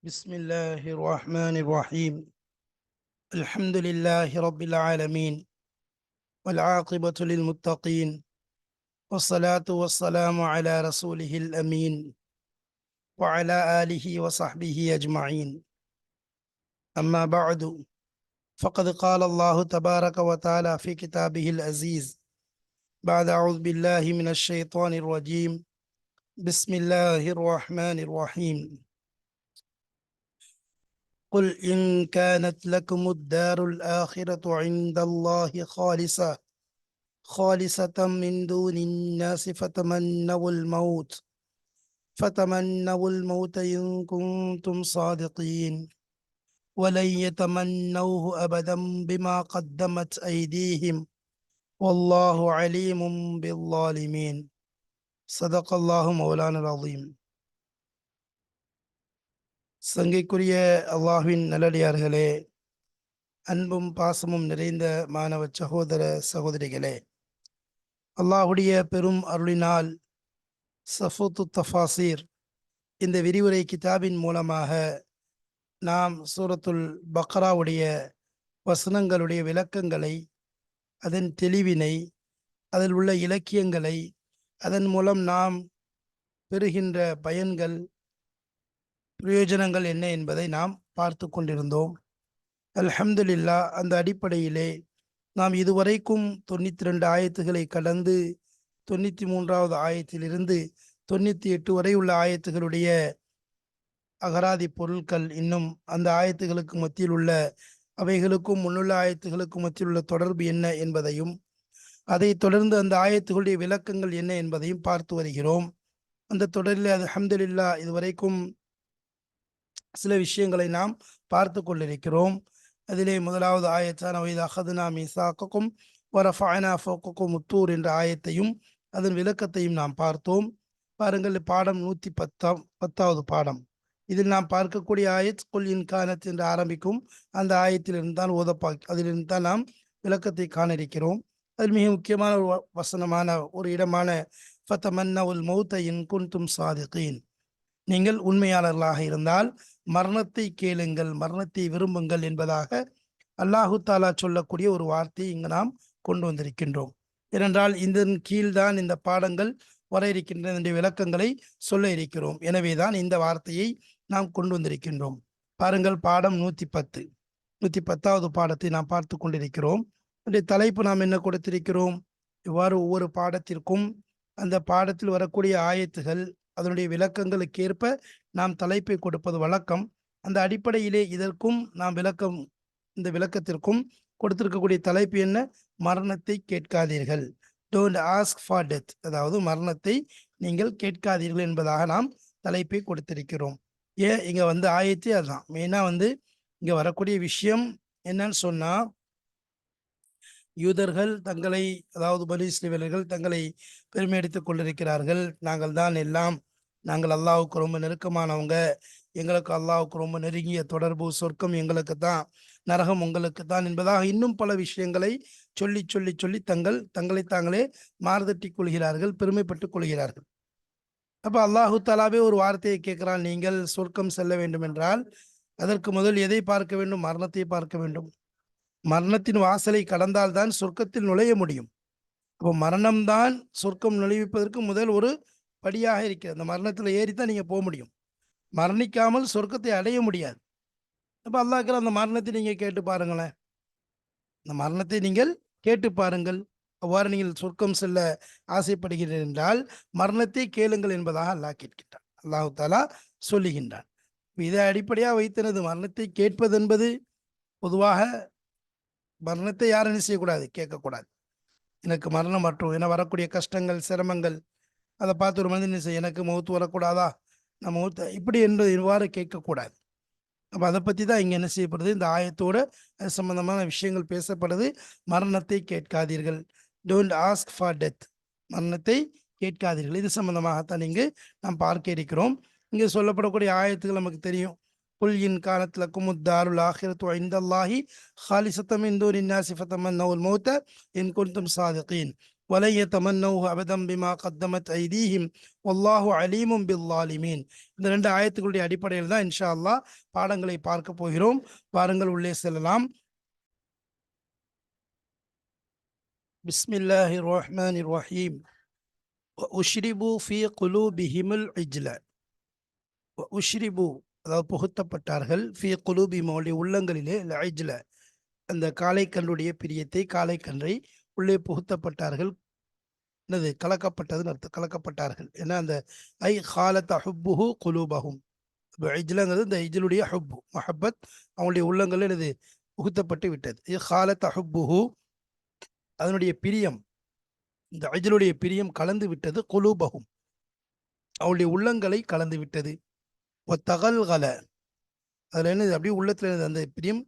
بسم الله الرحمن الرحيم. الحمد لله رب العالمين، والعاقبة للمتقين، والصلاة والسلام على رسوله الأمين وعلى آله وصحبه أجمعين. أما بعد، فقد قال الله تبارك وتعالى في كتابه العزيز بعد أعوذ بالله من الشيطان الرجيم. بسم الله الرحمن الرحيم. قل إن كانت لكم الدار الآخرة عند الله خالصة من دون الناس فتمنوا الموت إن كنتم صادقين ولن يتمنوه أبدا بما قدمت أيديهم والله عليم بالظالمين. صدق الله مولانا العظيم. சங்கைக்குரிய அல்லாஹ்வின் நல்லடியார்களே, அன்பும் பாசமும் நிறைந்த மாணவ சகோதர சகோதரிகளே, அல்லாஹுடைய பெரும் அருளினால் சஃபூத்து தஃபாசீர் இந்த விரிவுரை கிதாபின் மூலமாக நாம் சூரத்துல் பக்ராவுடைய வசனங்களுடைய விளக்கங்களை, அதன் தெளிவினை, அதில் உள்ள இலக்கியங்களை, அதன் மூலம் நாம் பெறுகின்ற பயன்கள், பிரயோஜனங்கள் என்ன என்பதை நாம் பார்த்து கொண்டிருந்தோம். அல்ஹம்துலில்லாஹ், அந்த அடிப்படையிலே நாம் இதுவரைக்கும் 92 ஆயத்துகளை கடந்து 93வது ஆயத்திலிருந்து 98 வரை உள்ள ஆயத்துகளுடைய அகராதி பொருட்கள், இன்னும் அந்த ஆயத்துகளுக்கு மத்தியில் உள்ள அவைகளுக்கும் முன்னுள்ள ஆயத்துகளுக்கும் மத்தியில் உள்ள தொடர்பு என்ன என்பதையும், அதைத் தொடர்ந்து அந்த ஆயத்துகளுடைய விளக்கங்கள் என்ன என்பதையும் பார்த்து வருகிறோம். அந்த தொடரில் அல்ஹம்துலில்லாஹ் இதுவரைக்கும் சில விஷயங்களை நாம் பார்த்து கொண்டிருக்கிறோம். அதிலே முதலாவது ஆயத்தான வைதா அஹதுனா மீசாக்கக்கும் வரஃபஅனா ஃபௌகக்கும் முத்தூர் என்ற ஆயத்தையும் அதன் விளக்கத்தையும் நாம் பார்த்தோம். பாருங்கள், பாடம் 110வது பாடம். இதில் நாம் பார்க்கக்கூடிய ஆயத் குல் இன் கானத் என்று ஆரம்பிக்கும் அந்த ஆயத்திலிருந்து தான் அதிலிருந்து தான் நாம் விளக்கத்தை காண இருக்கிறோம். அதில் மிக முக்கியமான ஒரு வசனமான ஒரு இடமான ஃபதமன்னவுல் மௌத இன் குன்தும் சாதிகீன், நீங்கள் உண்மையாளர்களாக இருந்தால் மரணத்தை கேளுங்கள், மரணத்தை விரும்புங்கள் என்பதாக அல்லாஹு தாலா சொல்லக்கூடிய ஒரு வார்த்தையை இங்கு நாம் கொண்டு வந்திருக்கின்றோம். ஏனென்றால் இதன் கீழ்தான் இந்த பாடங்கள் வர இருக்கின்ற இந்த விளக்கங்களை சொல்ல இருக்கிறோம். எனவேதான் இந்த வார்த்தையை நாம் கொண்டு வந்திருக்கின்றோம். பாருங்கள், பாடம் 110வது பாடத்தை நாம் பார்த்து கொண்டிருக்கிறோம். அதனுடைய தலைப்பு நாம் என்ன கொடுத்திருக்கிறோம்? இவ்வாறு ஒவ்வொரு பாடத்திற்கும் அந்த பாடத்தில் வரக்கூடிய ஆயத்துகள், அதனுடைய விளக்கங்களுக்கு ஏற்ப நாம் தலைப்பை கொடுப்பது வழக்கம். அந்த அடிப்படையிலே இதற்கும் நாம் இந்த விளக்கத்திற்கும் கொடுத்திருக்கக்கூடிய தலைப்பு என்ன? மரணத்தை கேட்காதீர்கள். டோன்ட் ஆஸ்க் ஃபார் டெத், அதாவது மரணத்தை நீங்கள் கேட்காதீர்கள் என்பதாக நாம் தலைப்பை கொடுத்திருக்கிறோம். ஏன் இங்க ஆயத்தே அதுதான் மெயினா இங்க வரக்கூடிய விஷயம் என்னன்னு சொன்னா, யூதர்கள் தங்களை, அதாவது பனி இஸ்ரவேலர்கள் தங்களை பெருமை அடித்துக் கொண்டிருக்கிறார்கள். நாங்கள் தான் எல்லாம், நாங்கள் அல்லாஹ்வுக்கு ரொம்ப நெருக்கமானவங்க, எங்களுக்கு அல்லாஹ்வுக்கு ரொம்ப நெருங்கிய தொடர்பு, சொர்க்கம் எங்களுக்கு தான், நரகம் உங்களுக்கு தான் என்பதாக இன்னும் பல விஷயங்களை சொல்லி சொல்லி சொல்லி தங்களை தாங்களே மாறுதட்டிக் கொள்கிறார்கள், பெருமைப்பட்டுக் கொள்கிறார்கள். அப்ப அல்லாஹு தாலாவே ஒரு வார்த்தையை கேட்கிறான், நீங்கள் சொர்க்கம் செல்ல வேண்டும் என்றால் அதற்கு முதல் எதை பார்க்க வேண்டும்? மரணத்தை பார்க்க வேண்டும். மரணத்தின் வாசலை கடந்தால்தான் சொர்க்கத்தில் நுழைய முடியும். அப்போ மரணம்தான் சொர்க்கம் நுழைவிப்பதற்கு முதல் ஒரு படியாக இருக்கிறது. அந்த மரணத்தில் ஏறித்தான் நீங்க போக முடியும். மரணிக்காமல் சொர்க்கத்தை அடைய முடியாது. அப்ப அல்லாஹ் அந்த மரணத்தை நீங்க கேட்டு பாருங்களேன், இந்த மரணத்தை நீங்கள் கேட்டு பாருங்கள். அவ்வாறு நீங்கள் சொர்க்கம் செல்ல ஆசைப்படுகிறீர்கள் என்றால் மரணத்தை கேளுங்கள் என்பதாக அல்லாஹ் கேட்கின்றான், அல்லாஹு தாலா சொல்லுகின்றான். இதை அடிப்படையாக வைத்தனது மரணத்தை கேட்பது என்பது, பொதுவாக மரணத்தை யாரும் என்ன செய்யக்கூடாது? கேட்கக்கூடாது. எனக்கு மரணம் மற்றும் என வரக்கூடிய கஷ்டங்கள், சிரமங்கள், அதை பார்த்து ஒரு மனிதன் செய்ய, எனக்கு மௌத்து வரக்கூடாதா, நம்ம மௌத்த இப்படி என்று இவ்வாறு கேட்கக்கூடாது. அப்போ அதை பற்றி தான் இங்கே என்ன செய்யப்படுது? இந்த ஆயத்தோட அது சம்பந்தமான விஷயங்கள் பேசப்படுது. மரணத்தை கேட்காதீர்கள், டோன்ட் ஆஸ்க் ஃபார் டெத், மரணத்தை கேட்காதீர்கள். இது சம்பந்தமாகத்தான் இங்கு நாம் பார்க்க இருக்கிறோம். இங்கே சொல்லப்படக்கூடிய ஆயத்துகள் நமக்கு தெரியும். குல் இன் கானத் லக்குமுத் தாருல் ஆஹிரத்து இந்தல்லாஹி ஹாலிஸத்தம் மின் தூனின் நாஸி ஃபதமன்னவுல் மௌத இன் குன்தும் சாதிகீன் وَلَنْ يَتَمَنَّوْهُ أَبَدًا بِمَا قَدَّمَتْ أَيْدِيهِمْ وَاللَّهُ عَلِيمٌ بِالظَّالِمِينَ. இந்த ரெண்டு ஆயத்துக்களுடைய அடிப்படையில் தான் இன்ஷா அல்லாஹ் பாடங்களை பார்க்க போகிறோம். பாருங்கள், உள்ளே செல்லலாம். பிஸ்மில்லாஹிர் ரஹ்மானிர் ரஹீம். وَأُشْرِبُوا فِي قُلُوبِهِمُ الْعِجْلَ. وَأُشْرِبُوا அதாவது புகுத்தப்பட்டார்கள், ஃபி குலூபிஹிம் அவருடைய உள்ளங்களிலே, இஜ்ல அந்த காளைக்கன்றுடைய பிரியத்தை, காளைக்கன்றை உள்ளே புகுத்தப்பட்டார்கள். என்னது கலக்கப்பட்டதுன்னு அர்த்தம், கலக்கப்பட்டார்கள். ஏன்னா அந்த ஐ ஹாலத் ஹுப்புஹு குலூபஹும். இஜ்லங்கிறது இந்த இஜ்லுடைய ஹுப்பு மஹப்பத் அவங்களுடைய உள்ளங்களில் என்னது புகுத்தப்பட்டு விட்டது. இது ஹாலத் ஹுப்புஹு அதனுடைய பிரியம், இந்த இஜ்லுடைய பிரியம் கலந்து விட்டது. குலூபஹும் அவளுடைய உள்ளங்களை கலந்து விட்டது. தகல்கல அதுல என்னது அப்படியே உள்ளத்துல அந்த பிரியம்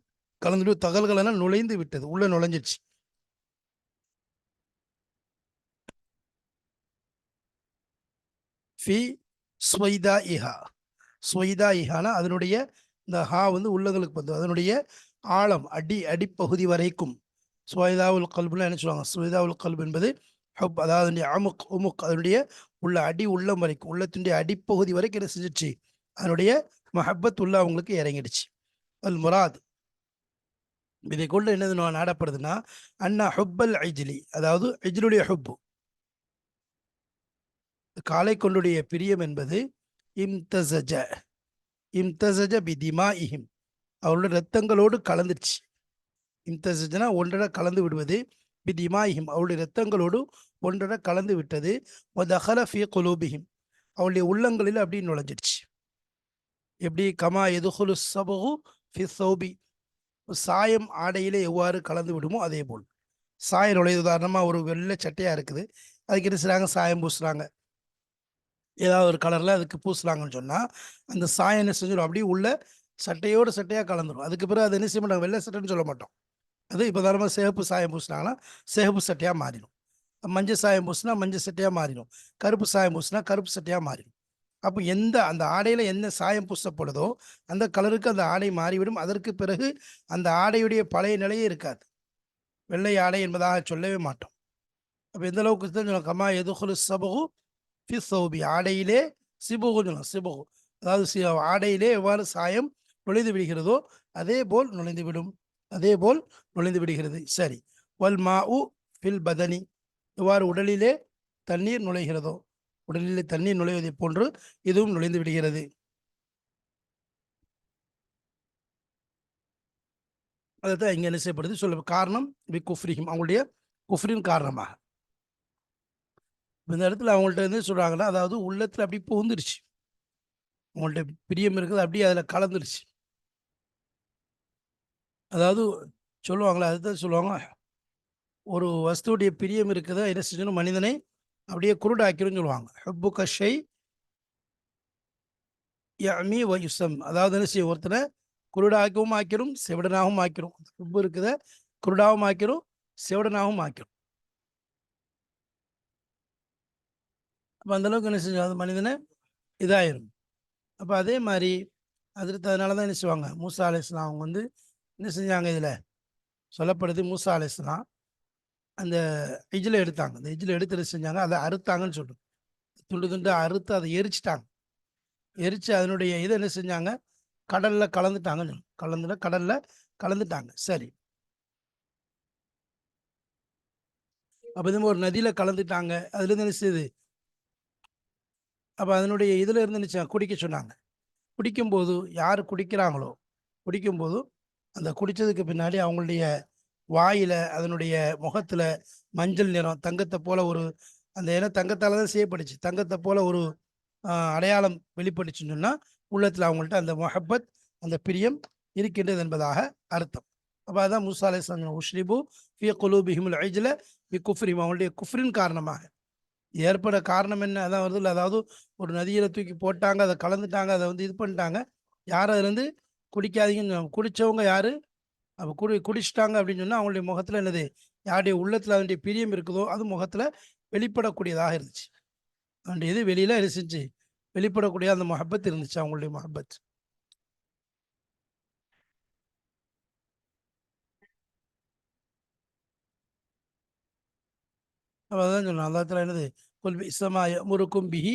கலந்துட்டு தகல்களெல்லாம் நுழைந்து விட்டது, உள்ள நுழைஞ்சிச்சு. ஃபி ஸ்வைதா இஹா. ஸ்வைதா இஹானா அதனுடைய இந்த ஹா வந்து உள்ளங்களுக்கு வந்து அதனுடைய ஆழம் அடிப்பகுதி வரைக்கும். ஸ்வைதாவுல் கல்புன்னு என்ன சொல்லுவாங்க? ஸ்வைதாவுல் கல்பு என்பது ஹப், அதாவது அதனுடைய அமுக் உமுக் அதனுடைய உள்ள உள்ளம் வரைக்கும், உள்ளத்தினுடைய அடிப்பகுதி வரைக்கும் என்ன செஞ்சிச்சு? அதனுடைய மஹப்பத் உள்ள அவங்களுக்கு இறங்கிடுச்சு. அல் முராத் இதை கொண்டு என்னது நாடப்படுதுன்னா, அண்ணா ஹுப்பல் ஐஜிலி, அதாவது ஐஜிலுடைய ஹுப்பு காலை கொண்டுடைய பிரியம் என்பது இம்தசஜ இம்தசஜ பிதிமா இஹிம் அவருடைய ரத்தங்களோடு கலந்துருச்சு. இம்தசஜனா ஒன்றரை கலந்து விடுவது, பிதிமா இஹிம் அவருடைய ரத்தங்களோடு ஒன்றரை கலந்து விட்டது. வதஹல ஃபி குலூபிஹிம் அவருடைய உள்ளங்களில் அப்படி நுழைஞ்சிடுச்சு. எப்படி? கமா எதுகுலு சபகு ஃபி சௌபி சாயம் ஆடையிலே எவ்வாறு கலந்து விடுமோ அதே போல் சாயம் நுழையுது. உதாரணமாக ஒரு வெள்ளை சட்டையாக இருக்குது, அதுக்கு என்ன செய்கிறாங்க? சாயம் பூசுகிறாங்க. ஏதாவது ஒரு கலரில் அதுக்கு பூசுகிறாங்கன்னு சொன்னால் அந்த சாயம் என்ன செஞ்சிடும்? அப்படியே உள்ள சட்டையோடு சட்டையாக கலந்துடும். அதுக்கு பிறகு அதை என்ன செய்ய மாட்டாங்க? வெள்ளை சட்டைன்னு சொல்ல மாட்டோம். அது இப்போ தானமாக சிவப்பு சாயம் பூசினாங்கன்னா சிவப்பு சட்டையாக மாறிடும். மஞ்சள் சாயம் பூசினா மஞ்சள் சட்டையாக மாறிடும். கருப்பு சாயம் பூசினா கருப்பு சட்டையாக மாறிடும். அப்போ எந்த அந்த ஆடையில் என்ன சாயம் பூசப்படுதோ அந்த கலருக்கு அந்த ஆடை மாறிவிடும். அதற்கு பிறகு அந்த ஆடையுடைய பழைய நிலையே இருக்காது. வெள்ளை ஆடை என்பதாக சொல்லவே மாட்டோம். அப்போ எந்த அளவுக்கு தான் கமா எதுகுலு சபகு ஃபி சௌபி ஆடையிலே சிபுகுன்னு சொல்லலாம். சிபுகு அதாவது ஆடையிலே எவ்வாறு சாயம் நுழைந்து விடுகிறதோ அதே போல் நுழைந்து விடும், அதே போல் நுழைந்து விடுகிறது. சரி. வல் மா உ ஃபில் பதனி எவ்வாறு உடலிலே தண்ணீர் நுழைகிறதோ, உடலிலே தண்ணீர் நுழைவதை போன்று இதுவும் நுழைந்து விடுகிறது. அதைத்தான் இங்கே என்ன செய்யப்படுது சொல்ல காரணம் பி குஃப்ரிஹிம் அவங்களுடைய குஃப்ரின் காரணமாக. இந்த இடத்துல அவங்கள்ட்ட என்ன சொல்றாங்கன்னா, அதாவது உள்ளத்துல அப்படி புகுந்துருச்சு, அவங்கள்ட்ட பிரியம் இருக்குது அப்படியே அதில் கலந்துருச்சு. அதாவது சொல்லுவாங்களே, அதுதான் சொல்லுவாங்க, ஒரு வஸ்துடைய பிரியம் இருக்குதா என்ன செஞ்சணும்? மனிதனை அப்படியே குருடாக்கிரும் சொல்லுவாங்க. ஹப்பு கஷை யமி வயுசம் அதாவது என்ன செய்யும்? ஒருத்தனை குருடாகவும் ஆக்கிரும், செவிடனாகவும் ஆக்கிரும். ஹப்பு இருக்குத குருடாகவும் ஆக்கிரும், செவிடனாகவும் ஆக்கிரும். அப்போ அந்தளவுக்கு என்ன செஞ்சோம்? அது மனிதனை இதாயிரும். அப்போ அதே மாதிரி அதில் அதனால தான் என்ன செய்வாங்க? மூசா அலைஹிஸ்ஸலாம் அவங்க வந்து என்ன செஞ்சாங்க? இதில் சொல்லப்படுது, மூசா அலைஹிஸ்ஸலாம் அந்த இஜில் எடுத்தாங்க. அந்த இஜில் எடுத்து என்ன செஞ்சாங்க? அதை அறுத்தாங்கன்னு சொல்லுது. துண்டு துண்டு அறுத்து அதை எரிச்சிட்டாங்க. எரிச்சு அதனுடைய இதை என்ன செஞ்சாங்க? கடல்ல கலந்துட்டாங்கன்னு கடல்ல கலந்துட்டாங்க. சரி. அப்போ இது ஒரு நதியில கலந்துட்டாங்க. அதுல இருந்து என்ன செய்யுது? அப்போ அதனுடைய இதுல இருந்து என்ன குடிக்க சொன்னாங்க. குடிக்கும்போது யார் குடிக்கிறாங்களோ, குடிக்கும்போது அந்த குடித்ததுக்கு பின்னாடி அவங்களுடைய வாயில அதனுடைய முகத்துல மஞ்சள் நிறம் தங்கத்தை போல ஒரு அந்த இனம் தங்கத்தால தான் செய்யப்பட்டுச்சு. தங்கத்தை போல ஒரு அடையாளம் வெளிப்பட்டுச்சுன்னு சொன்னா உள்ளத்துல அவங்கள்ட்ட அந்த மொஹப்பத் அந்த பிரியம் இருக்கின்றது என்பதாக அர்த்தம். அப்போ அதான் மூசா அலைஹிஸ்ஸலாம் உஷ்ரிபு ஃபி குலூபிஹிமுல் இஜ்ல பி குஃப்ரிஹிம் அவங்களுடைய குஃப்ரின் காரணமாக ஏற்பட காரணம் என்ன? அதான் வருது இல்லை, அதாவது ஒரு நதியில தூக்கி போட்டாங்க, அதை கலந்துட்டாங்க, அதை வந்து இது பண்ணிட்டாங்க. யார் அதுலேருந்து குடிக்காதீங்கன்னு குடித்தவங்க யார்? அப்போ குடிச்சிட்டாங்க அப்படின்னு சொன்னால் அவங்களுடைய முகத்தில் என்னது? யாருடைய உள்ளத்தில் அதனுடைய பிரியம் இருக்குதோ அது முகத்தில் வெளிப்படக்கூடியதாக இருந்துச்சு. அதனுடைய இது வெளியில் என்ன செஞ்சு வெளிப்படக்கூடிய அந்த மொஹப்பத் இருந்துச்சு, அவங்களுடைய மொஹப்பத். அதான் சொன்னோம் அல்லா தஆலா என்னது குல் பிஸ்ஸமா யஅமுருக்கும் பிஹி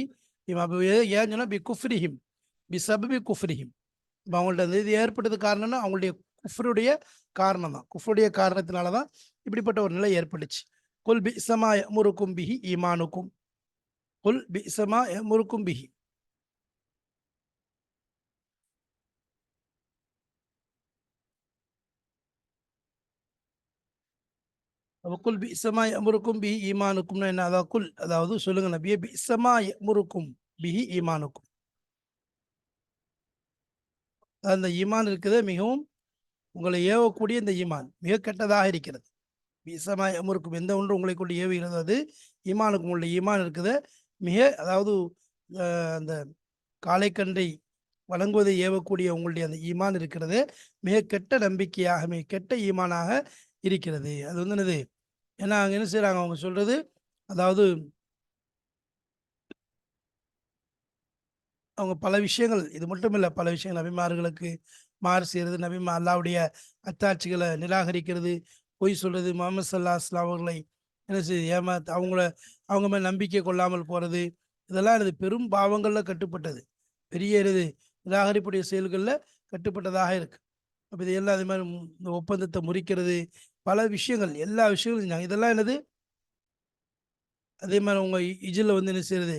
ஏன் சொன்னா பி குஃப்ரிஹிம் பி சபபி குஃப்ரிஹிம். இப்போ அவங்கள்ட்ட அந்த இது ஏற்பட்டது காரணம்னா அவங்களுடைய குஃப்ருடைய காரணம் தான். குஃப்ருடைய காரணத்தினால தான் இப்படிப்பட்ட ஒரு நிலை ஏற்பட்டுச்சு. குல் பிஸ்ஸமா யஅமுருக்கும் பிஹி ஈமானுக்கும். குல் பிஸ்ஸமா யஅமுருக்கும் பிஹி. அப்ப குல் பிஸ்ஸமா யஅமுருக்கும் பிஹி ஈமானுக்கும்னா என்ன? அதாவது குல் அதாவது சொல்லுங்க நபியே பிஸ்ஸமா யஅமுருக்கும் பிஹி ஈமானுக்கும். அந்த ஈமான் இருக்குது மிகவும் உங்களை ஏவக்கூடிய இந்த ஈமான் மிக கெட்டதாக இருக்கிறது. பிஸ்ஸமா யஅமுருக்கும் எந்த ஒன்று உங்களை கொண்டு ஏவுகிறதோ அது ஈமானுக்கும். உங்களுடைய ஈமான் இருக்குது மிக அதாவது அந்த காளைக்கன்றை வழங்குவதை ஏவக்கூடிய உங்களுடைய அந்த ஈமான் இருக்கிறது மிக கெட்ட நம்பிக்கையாக மிக கெட்ட ஈமானாக இருக்கிறது. அது வந்து என்னது? ஏன்னா அங்கே என்ன செய்கிறாங்க அவங்க சொல்றது, அதாவது அவங்க பல விஷயங்கள் இது மட்டும் இல்லை, பல விஷயங்கள் நபிமார்களுக்கு மாறு செய்கிறது, அல்லாவுடைய அத்தாட்சிகளை நிராகரிக்கிறது, பொய் சொல்றது, முகமது ஸல்லல்லாஹு அலைஹி வஸல்லம் அவர்களை என்ன செய்யுது அவங்கள அவங்க மேல் நம்பிக்கை கொள்ளாமல் போறது, இதெல்லாம் எனது பெரும் பாவங்களில் கட்டுப்பட்டது, பெரிய எனது நிராகரிப்புடைய செயல்களில் கட்டுப்பட்டதாக இருக்கு. அப்போ இதையெல்லாம் அதே மாதிரி இந்த ஒப்பந்தத்தை முறிக்கிறது, பல விஷயங்கள் எல்லா விஷயங்களும் செஞ்சாங்க. இதெல்லாம் என்னது? அதே மாதிரி உங்க இஜில் வந்து என்ன செய்யறது,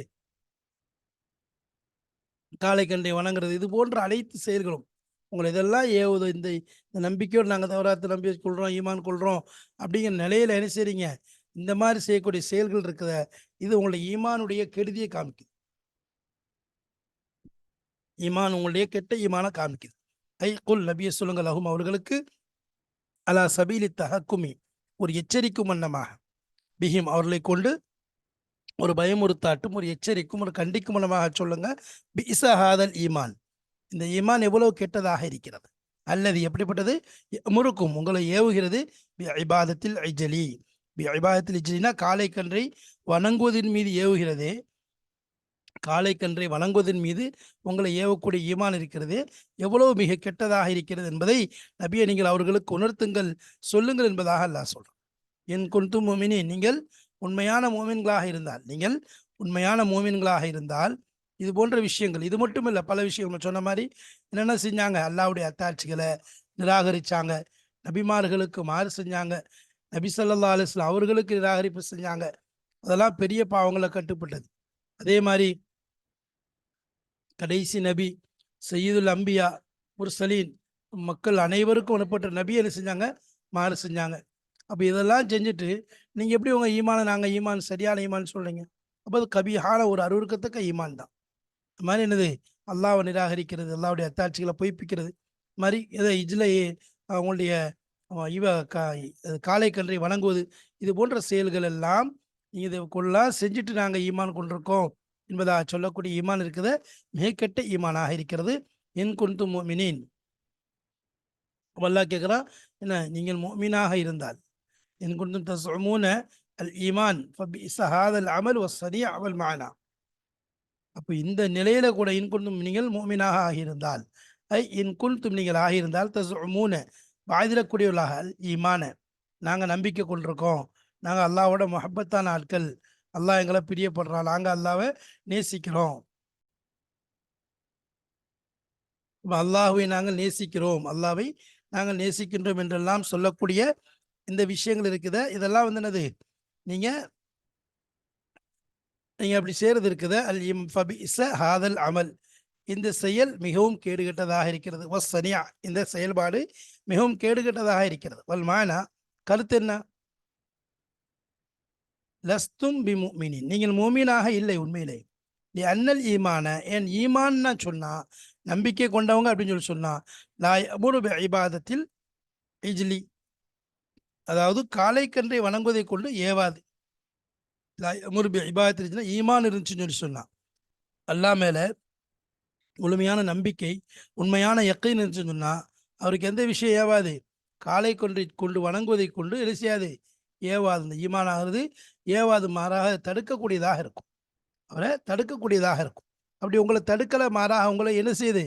காளை கண்டை வணங்குறது, இது போன்ற அனைத்து செயல்களும் உங்களை இதெல்லாம் ஏவுது. இந்த இந்த நம்பிக்கையோடு நாங்கள் தவறாத்த நம்பி கொள்கிறோம், ஈமான் கொள்கிறோம் அப்படிங்கிற நிலையில் என்ன செய்றீங்க? இந்த மாதிரி செய்யக்கூடிய செயல்கள் இருக்குத, இது உங்களுடைய ஈமானுடைய கெடுதியை காமிக்குது. ஈமான் உங்களுடைய கெட்ட ஈமான காமிக்குது. ஐ குல் நபியை சொல்லுங்கள் அஹும் அவர்களுக்கு அலா சபீலி தஹக்குமி ஒரு எச்சரிக்கும் வண்ணமாக பிஹிம் அவர்களை கொண்டு ஒரு பயமுறுத்தாட்டும் ஒரு எச்சரிக்கும் ஒரு கண்டிக்கும் வண்ணமாக சொல்லுங்க. பிஇஸஹாதல் ஈமான் இந்த ஈமான் எவ்வளவு கெட்டதாக இருக்கிறது. அல்லது எப்படிப்பட்டது? முறுக்கும் உங்களை ஏவுகிறது இபாதத்தில் ஐஜலி. இபாதத்தில் இஜ்லினா காளை கன்றை வணங்குவதன் மீது ஏவுகிறதே, காளை கன்றை வணங்குவதன் மீது உங்களை ஏவக்கூடிய ஈமான் இருக்கிறது எவ்வளவு மிக கெட்டதாக இருக்கிறது என்பதை நபியை நீங்கள் அவர்களுக்கு உணர்த்துங்கள், சொல்லுங்கள் என்பதாக அல்லாஹ் சொல்றான். என் குன்தும் மோமினின் நீங்கள் உண்மையான மோமின்களாக இருந்தால், நீங்கள் உண்மையான மோமின்களாக இருந்தால் இது போன்ற விஷயங்கள், இது மட்டும் இல்லை பல விஷயங்கள் சொன்ன மாதிரி என்னென்ன செஞ்சாங்க? அல்லாவுடைய அத்தாட்சிகளை நிராகரிச்சாங்க, நபிமார்களுக்கு மாறு செஞ்சாங்க, நபி ஸல்லல்லாஹு அலைஹி வஸல்லம் அவர்களுக்கு நிராகரிப்பு செஞ்சாங்க. அதெல்லாம் பெரிய பாவங்களை கட்டுப்பட்டது. அதே மாதிரி கடைசி நபி சையீதுல் அம்பியா முர்சலீன் மக்கள் அனைவருக்கும் அனுப்பப்பட்ட நபி என்ன செஞ்சாங்க? மாறு செஞ்சாங்க. அப்போ இதெல்லாம் செஞ்சுட்டு நீங்கள் எப்படி உங்கள் ஈமானை நாங்கள் ஈமான் சரியான ஈமான் சொல்கிறீங்க? அப்போ அது கபிஹான ஒரு அருவருக்கத்தக்க ஈமான் தான். இது மாதிரி என்னது? அல்லாஹ்வை நிராகரிக்கிறது, அல்லாஹ்வுடைய அத்தாட்சிகளை பொய்ப்பிக்கிறது, இது மாதிரி இதை இதில் அவங்களுடைய இவ காளை கன்றை வணங்குவது, இது போன்ற செயல்கள் எல்லாம் நீங்கள் இதை கொள்ளலாம் செஞ்சுட்டு நாங்கள் ஈமான் கொண்டிருக்கோம் என்பதாக சொல்லக்கூடிய ஈமான் இருக்குது மிக கெட்ட ஈமானாக இருக்கிறது. என் குன்து மோமினின் அல்லாஹ் கேட்குறான், என்ன நீங்கள் மோமினாக இருந்தால், என் குன்தும் தஸ்உமூன அல் ஈமான் ஃபபிஇஸ ஹாதல் அமல் வஸ்ஸனீஅ வல் மஅனா. அப்போ இந்த நிலையில கூட இன் குன்தும் நீங்கள் மோமினாக ஆகியிருந்தால், ஐ இன் குன்தும் நீங்கள் ஆகியிருந்தால் தஸ்உமூன வாய்திடக்கூடியவர்களாக அல் ஈமான நாங்கள் நம்பிக்கை கொண்டிருக்கோம், நாங்கள் அல்லாஹ்வோட முஹப்பத்தான ஆட்கள், அல்லாஹ் எங்களை பிரியப்படுறான், நாங்கள் அல்லாஹ்வை நேசிக்கிறோம், அல்லாஹ்வை நாங்கள் நேசிக்கிறோம், அல்லாஹ்வை நாங்கள் நேசிக்கின்றோம் என்றெல்லாம் சொல்லக்கூடிய இந்த விஷயங்கள் இருக்குது. இதெல்லாம் வந்து என்னது? நீங்க நீங்க அப்படி செய்யறது இருக்குது. அல் இம் ஃபபிஇஸ ஹாதல் அமல் இந்த செயல் மிகவும் கேடுகெட்டதாக இருக்கிறது. வஸ்ஸனியா இந்த செயல்பாடு மிகவும் கேடுகெட்டதாக இருக்கிறது. வல் மானா கருத்து என்ன? லஸ்தும் பி முஃமினின் நீங்கள் மூமீனாக இல்லை உண்மையிலே. நீ அன்னல் ஈமான என் ஈமான்னா சொன்னா நம்பிக்கை கொண்டவங்க அப்படின்னு சொல்லி சொன்னா லா யமுரு பி இபாதத்தில் இஜ்லி அதாவது காளை கன்றை வணங்குவதை கொண்டு ஏவாது. லா யமுரு பி இபாதத்தில் இஜ்லி ஈமான் இருந்துச்சுன்னு சொல்லி சொன்னா அல்லாஹ் மேல முழுமையான நம்பிக்கை உண்மையான யக்கீன் இருந்துச்சுன்னு சொன்னா அவருக்கு எந்த விஷயம் ஏவாது? காளை கொண்டு வணங்குவதை கொண்டு என்ன செய்யாது? ஏவாது. இந்த ஈமான் ஆகிறது ஏவாது, மாறாக தடுக்கக்கூடியதாக இருக்கும், அவரை தடுக்கக்கூடியதாக இருக்கும். அப்படி உங்களை தடுக்கலை, மாறாக உங்களை என்ன செய்யுது?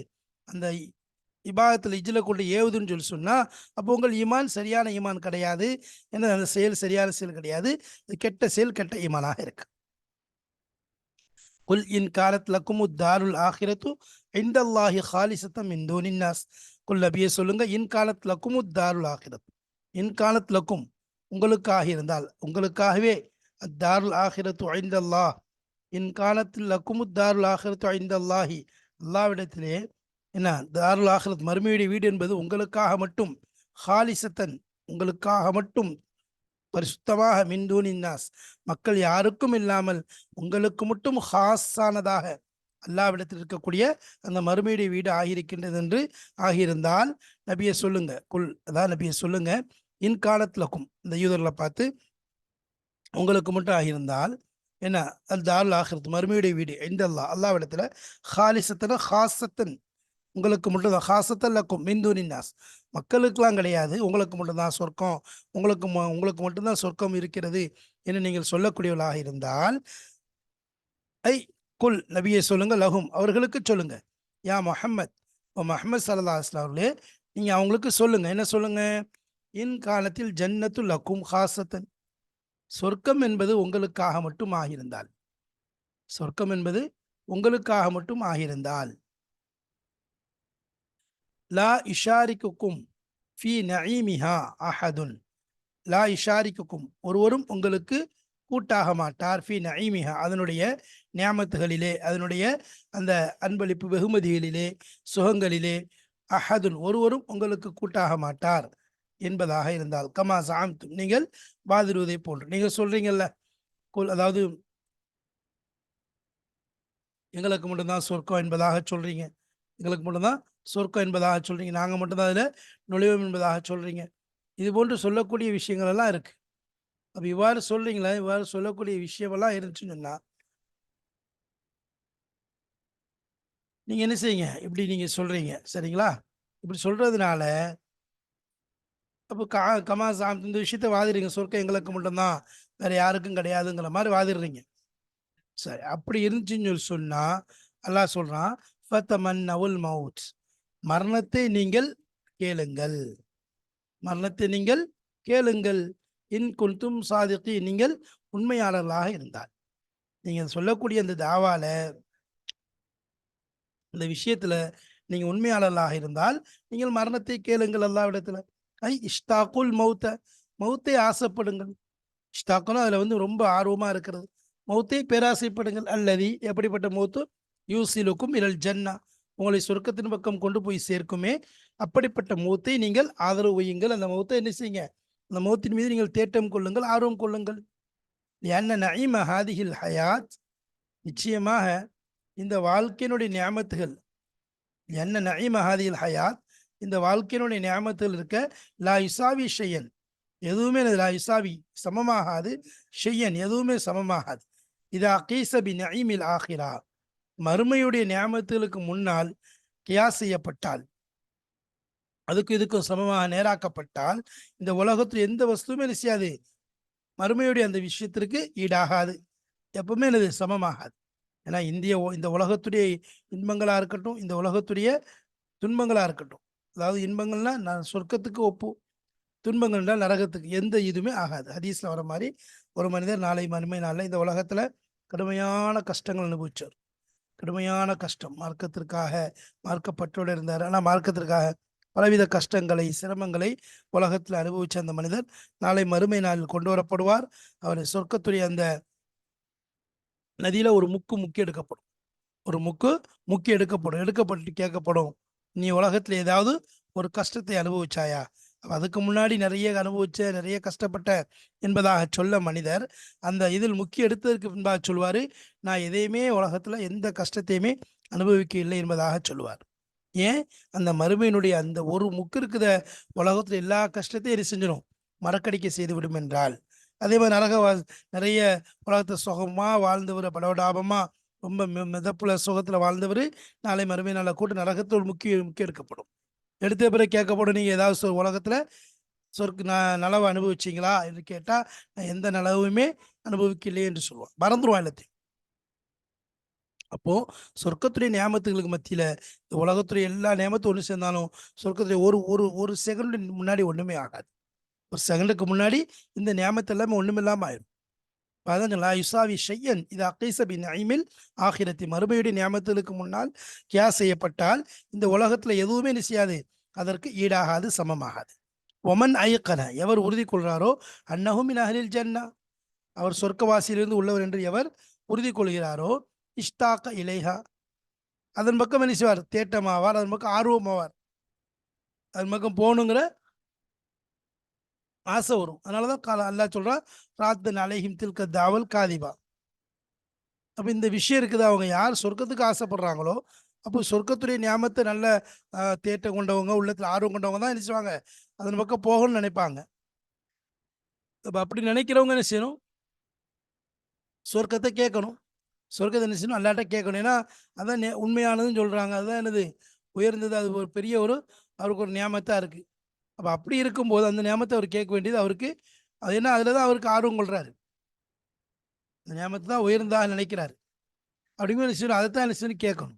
அந்த இபாதத்தில் இஜ்ல கொண்டு ஏவுதுன்னு சொல்லி சொன்னா அப்போ உங்கள் ஈமான் சரியான ஈமான் கிடையாது. ஏன்னா அந்த செயல் சரியான செயல் கிடையாது. இது கெட்ட செயல், கெட்ட ஈமானாக இருக்கு. குல் இன் காலத் லக்குமு தாருல் ஆஹிரத்து இந்தல்லாஹி ஹாலிசத்தம் மின் தூனின் நாஸ். குல் நபியே சொல்லுங்க, இன் காலத் லக்குமு தாருல் ஆஹிரத், இன் காலத் லக்கும் உங்களுக்காக இருந்தால், உங்களுக்காகவே அத்தாருல் ஆஹிரத்து ஐந்தல்லாஹ், இன் காலத்தில் லக்குமு தாருல் ஆஹிரத்து ஐந்தல்லாஹி, அல்லாவிடத்திலே என்ன தாருல் ஆஹிரத் மறுமையுடைய வீடு என்பது உங்களுக்காக மட்டும், ஹாலிசத்தன் உங்களுக்காக மட்டும், பரிசுத்தமாக மின்தூனின் நாஸ் மக்கள் யாருக்கும் இல்லாமல் உங்களுக்கு மட்டும் ஹாஸானதாக அல்லாவிடத்தில் இருக்கக்கூடிய அந்த மறுமையுடைய வீடு ஆகியிருக்கின்றது என்று ஆகியிருந்தால் நபியை சொல்லுங்க. குல் அதான் நபியை சொல்லுங்க, இன் காலத்துலக்கும் இந்த யூதர்களை பார்த்து உங்களுக்கு மட்டும் ஆகியிருந்தால் என்ன அது தாருல் ஆஹிரத் மறுமையுடைய வீடு இந்த அல்லாவிடத்துல ஹாலிசத்தன ஹாசத்தன் உங்களுக்கு மட்டும்தான், ஹாசத்தன் லக்கும் மின்தூனின் நாஸ் மக்களுக்கெல்லாம் கிடையாது, உங்களுக்கு மட்டும்தான் சொர்க்கம், உங்களுக்கு மட்டும்தான் சொர்க்கம் இருக்கிறது என்று நீங்கள் சொல்லக்கூடியவர்களாக இருந்தால் ஐ குல் நபியை சொல்லுங்க, லஹும் அவர்களுக்கு சொல்லுங்க, யா முஹம்மத் ஓ முஹம்மது ஸல்லல்லாஹு அலைஹி வஸல்லம் அவர்களே நீங்க அவங்களுக்கு சொல்லுங்க, என்ன சொல்லுங்க, இன் காலத்தில் ஜன்னத்து லக்கும் ஹாசத்தன் சொர்க்கம் என்பது உங்களுக்காக மட்டும் ஆகியிருந்தால், சொர்க்கம் என்பது உங்களுக்காக மட்டும் ஆகியிருந்தால், லா இஷாரிக்குக்கும் ஃபி நஈமிஹா அஹதுன், லா இஷாரிக்குக்கும் ஒருவரும் உங்களுக்கு கூட்டாக மாட்டார், ஃபி நஈமிஹா அதனுடைய நியாமத்துகளிலே, அதனுடைய அந்த அன்பளிப்பு வெகுமதிகளிலே, சுகங்களிலே, அஹதுன் ஒருவரும் உங்களுக்கு கூட்டாக மாட்டார் என்பதாக இருந்தால், கமா சாம்தும் நீங்கள் வாதிடுவதை போன்று நீங்கள் சொல்றீங்கல்ல, அதாவது எங்களுக்கு மட்டும்தான் சொர்க்கம் என்பதாக சொல்றீங்க, எங்களுக்கு மட்டும்தான் சொர்க்கம் என்பதாக சொல்றீங்க, நாங்கள் மட்டும்தான் அதில் நுழைவோம் என்பதாக சொல்றீங்க, இது போன்று சொல்லக்கூடிய விஷயங்கள் எல்லாம் இருக்கு. அப்ப இவ்வாறு சொல்றீங்களா, இவ்வாறு சொல்லக்கூடிய விஷயமெல்லாம் இருந்துச்சுன்னு சொன்னா நீங்க என்ன செய்யுங்க, இப்படி நீங்க சொல்றீங்க சரிங்களா, இப்படி சொல்றதுனால அப்போ கமா சாம் இந்த விஷயத்த வாதிடுறீங்க, சொர்க்கம் எங்களுக்கு மட்டும்தான் வேற யாருக்கும் கிடையாதுங்கிற மாதிரி வாதிடுறீங்க. சரி, அப்படி இருந்துச்சுன்னு சொல்லி சொன்னா அல்லாஹ் சொல்றான், ஃபதமன்னவுல் மவுத் மரணத்தை நீங்கள் கேளுங்கள், மரணத்தை நீங்கள் கேளுங்கள், இன் குன்தும் சாதிகி நீங்கள் உண்மையாளர்களாக இருந்தால், நீங்க சொல்லக்கூடிய அந்த தாவால இந்த விஷயத்துல நீங்க உண்மையாளர்களாக இருந்தால் நீங்கள் மரணத்தை கேளுங்கள் அல்லாவிடத்துல. ஐ இஷ்தாக்குல் மௌத்த மௌத்தை ஆசைப்படுங்கள், இஷ்தாக்குன்னா அதுல வந்து ரொம்ப ஆர்வமா இருக்கிறது, மௌத்தை பேராசைப்படுங்கள், அல்லது எப்படிப்பட்ட மௌத்து யூசிலுக்கும் இரல் ஜன்னா உங்களை சொர்க்கத்தின் பக்கம் கொண்டு போய் சேர்க்குமே அப்படிப்பட்ட மௌத்தை நீங்கள் ஆதரவு வையுங்கள், அந்த மௌத்தை என்ன செய்யுங்க, அந்த மௌத்தின் மீது நீங்கள் தேட்டம் கொள்ளுங்கள், ஆர்வம் கொள்ளுங்கள். என்ன நஈம ஹாதிஹில் ஹயாத் நிச்சயமாக இந்த வாழ்க்கையினுடைய நியாமத்துகள், என்ன நஈம ஹாதிஹில் ஹயாத் இந்த வாழ்க்கையினுடைய நியாமத்துகள் இருக்க, லா இசாவி ஷையன் எதுவுமே லா இசாவி சமமாகாது, ஷையன் எதுவுமே சமமாகாது, இதா கீசபி நஈமில் ஆஹிரா மறுமையுடைய நியாமத்துகளுக்கு முன்னால் கியாஸ் செய்யப்பட்டால், அதுக்கு இதுக்கும் சமமாக நேராக்கப்பட்டால் இந்த உலகத்தில் எந்த வஸ்துவுமே நிச்சயாது மறுமையுடைய அந்த விஷயத்திற்கு ஈடாகாது, எப்பவுமே அது சமமாகாது. ஏன்னா இந்த உலகத்துடைய இன்பங்களா இருக்கட்டும், இந்த உலகத்துடைய துன்பங்களா இருக்கட்டும், அதாவது இன்பங்கள்னா நான் சொர்க்கத்துக்கு ஒப்பு, துன்பங்கள்னா நரகத்துக்கு, எந்த இதுவுமே ஆகாது. ஹதீஸ்ல வர மாதிரி ஒரு மனிதர் நாளை மறுமை நாளில் இந்த உலகத்துல கடுமையான கஷ்டங்கள் அனுபவிச்சார், கடுமையான கஷ்டம், மார்க்கத்திற்காக மார்க்கப்பற்றோடு இருந்தார், ஆனால் மார்க்கத்திற்காக பலவித கஷ்டங்களை சிரமங்களை உலகத்தில் அனுபவிச்ச அந்த மனிதர் நாளை மறுமை நாளில் கொண்டு வரப்படுவார். அவர் சொர்க்கத்துடைய அந்த நதியில ஒரு முக்கி எடுக்கப்படும், ஒரு முக்கி எடுக்கப்பட்டு கேட்கப்படும், நீ உலகத்துல ஏதாவது ஒரு கஷ்டத்தை அனுபவிச்சாயா, அதுக்கு முன்னாடி நிறைய அனுபவிச்ச நிறைய கஷ்டப்பட்ட என்பதாக சொல்ல மனிதர் அந்த இதில் முக்கிய எடுத்ததற்கு பின்பாக சொல்வாரு, நான் எதையுமே உலகத்துல எந்த கஷ்டத்தையுமே அனுபவிக்க இல்லை என்பதாக சொல்லுவார். ஏன், அந்த மறுமையினுடைய அந்த ஒரு முக்கு இருக்குத உலகத்துல எல்லா கஷ்டத்தையும் என்ன செஞ்சிடும், மறக்கடிக்க செய்து விடும் என்றால், அதே மாதிரி நிறைய உலகத்தை சுகமா வாழ்ந்தவர், பலவடாபமா ரொம்ப மிதப்புல சுகத்துல வாழ்ந்தவர் நாளை மறுமை நாளை கூட்டு நரகத்தில் ஒரு முக்கிய எடுக்கப்படும். எடுத்த பிறகு கேட்கப்படும், நீங்க ஏதாவது உலகத்துல நலவை அனுபவிச்சீங்களா என்று கேட்டா நான் எந்த நலவுமே அனுபவிக்கலையே என்று சொல்லுவான், மறந்துடுவான் எல்லாத்தையும். அப்போ சொர்க்கத்துடைய நியாமத்துகளுக்கு மத்தியில இந்த உலகத்துடைய எல்லா நியாமத்தும் ஒன்று சேர்ந்தாலும் சொர்க்கத்துடைய ஒரு ஒரு ஒரு செகண்ட் முன்னாடி ஒண்ணுமே ஆகாது. ஒரு செகண்டுக்கு முன்னாடி இந்த நியாமத்து எல்லாமே ஒண்ணுமில்லாம ஆயிரும். அதான் லா யுசாவி ஷையன் இது அகைச பி நைமில் ஆகிரத்தி மறுமையுடைய நியாமத்துகளுக்கு முன்னால் கியாஸ் செய்யப்பட்டால் இந்த உலகத்துல எதுவுமே என்ன செய்யாது, அதற்கு ஈடாகாது, சமமாகாது. ஒமன் ஐயக்கன எவர் உறுதி கொள்கிறாரோ அன்னஹும் மின் அஹ்லில் ஜன்னா, அவர் சொர்க்கவாசியிலிருந்து உள்ளவர் என்று எவர் உறுதி கொள்கிறாரோ இஷ்தாக்க இலைஹா, அதன் பக்கம் என்ன செய்வார், தேட்டமாவார், அதன் பக்கம் ஆர்வமாவார், அதன் பக்கம் போகணுங்கிற ஆசை வரும். அதனாலதான் அல்லாஹ் சொல்றான் ராத்தன் அலைஹிம் தில்க தாவல் காதிபா. அப்ப இந்த விஷயம் இருக்குது, அவங்க யார் சொர்க்கத்துக்கு ஆசைப்படுறாங்களோ அப்போ சொர்க்கத்துடைய ஞாபகத்தை நல்ல தேட்டம் கொண்டவங்க, உள்ளத்துல ஆர்வம் கொண்டவங்க தான் என்ன செய்வாங்க, அதன் பக்கம் போகணும்னு நினைப்பாங்க. அப்ப அப்படி நினைக்கிறவங்க என்ன செய்யணும், சொர்க்கத்தை கேட்கணும். சொர்க்கத்தை என்ன செய்யணும், அல்லாட்ட கேட்கணும். ஏன்னா அதான் உண்மையானதுன்னு சொல்றாங்க, அதுதான் என்னது உயர்ந்தது, அது ஒரு பெரிய ஒரு அவருக்கு ஒரு நியாமத்தா இருக்கு. அப்ப அப்படி இருக்கும்போது அந்த நியாமத்தை அவர் கேட்க வேண்டியது அவருக்கு, அது என்ன அதுலதான் அவருக்கு ஆர்வம் கொள்றாரு, அந்த நியாமத்தை தான் உயர்ந்தா நினைக்கிறாரு. அப்படிங்கிற என்ன செய்யணும், அதைத்தான் என்ன செய்யணும் கேட்கணும்.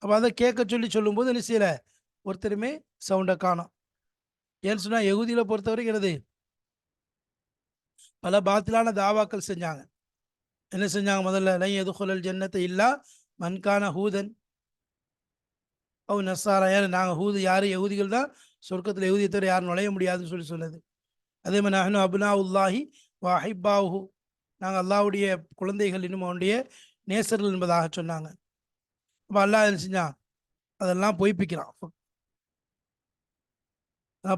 அப்ப அதை கேட்க சொல்லி சொல்லும்போது என்ன செய்யல, ஒருத்தருமே சவுண்டை காணும். ஏன்னு சொன்னா யகுதியில பொறுத்த வரைக்கும் என்னது, பல பாத்திலான தாவாக்கள் செஞ்சாங்க. என்ன செஞ்சாங்க, முதல்ல லை எதுகுலல் ஜன்னத்தை இல்லா மன்கான ஹூதன் அவ் நசாரா, யார் நாங்கள் ஹூது, யார் யகுதிகள் தான் சொர்க்கத்தில், யகுதியை தவிர யாரும் நுழைய முடியாதுன்னு சொல்லி சொன்னது. அதே மாதிரி நஹ்னு அப்னா உல்லாஹி வாஹிப்பாஹு, நாங்கள் அல்லாஹ்வுடைய குழந்தைகள், இன்னும் அவனுடைய நேசர்கள் என்பதாக சொன்னாங்க. அப்போ அல்லாஹ் என்ன செஞ்சான், அதெல்லாம் பொய்ப்பிக்கிறான்.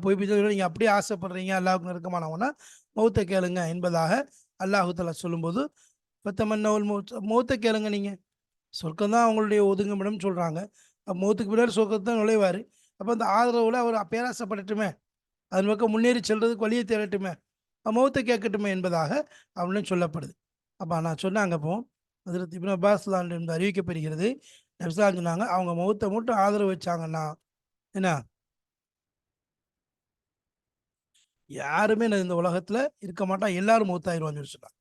பொய்ப்பிச்சு நீங்கள் அப்படியே ஆசைப்படுறீங்க அல்லாஹ்வுக்கு நெருக்கமானவனா மௌத்தை கேளுங்க என்பதாக அல்லாஹு தஆலா சொல்லும்போது, பத்தமன்னவல் மௌத்தை கேளுங்க, நீங்கள் சொர்க்கம் தான் அவங்களுடைய ஒதுங்குமிடம் சொல்கிறாங்க. அப்போ மௌத்துக்கு பின்னாடி சொர்க்கத்தை தான் நுழைவார். அப்போ அந்த ஆதரவில் அவர் பேராசைப்படட்டுமே, அதன் பக்கம் முன்னேறி செல்றதுக்கு வழியை தேடட்டுமே, மௌத்தை கேட்கட்டுமே என்பதாக அவனும் சொல்லப்படுது. அப்போ நான் சொன்னாங்க, அப்போ ஹஜ்ரத் இப்னு அப்பாஸ் என்று அறிவிக்கப்படுகிறது, நபி ஸல்லல்லாஹு அலைஹி சொன்னாங்க, அவங்க மௌத்தை மட்டும் ஆதரவு வச்சாங்கன்னா என்ன, யாருமே இந்த உலகத்துல இருக்க மாட்டான், எல்லாரும் மௌத்தாயிருவான்னு சொல்லி சொன்னாங்க.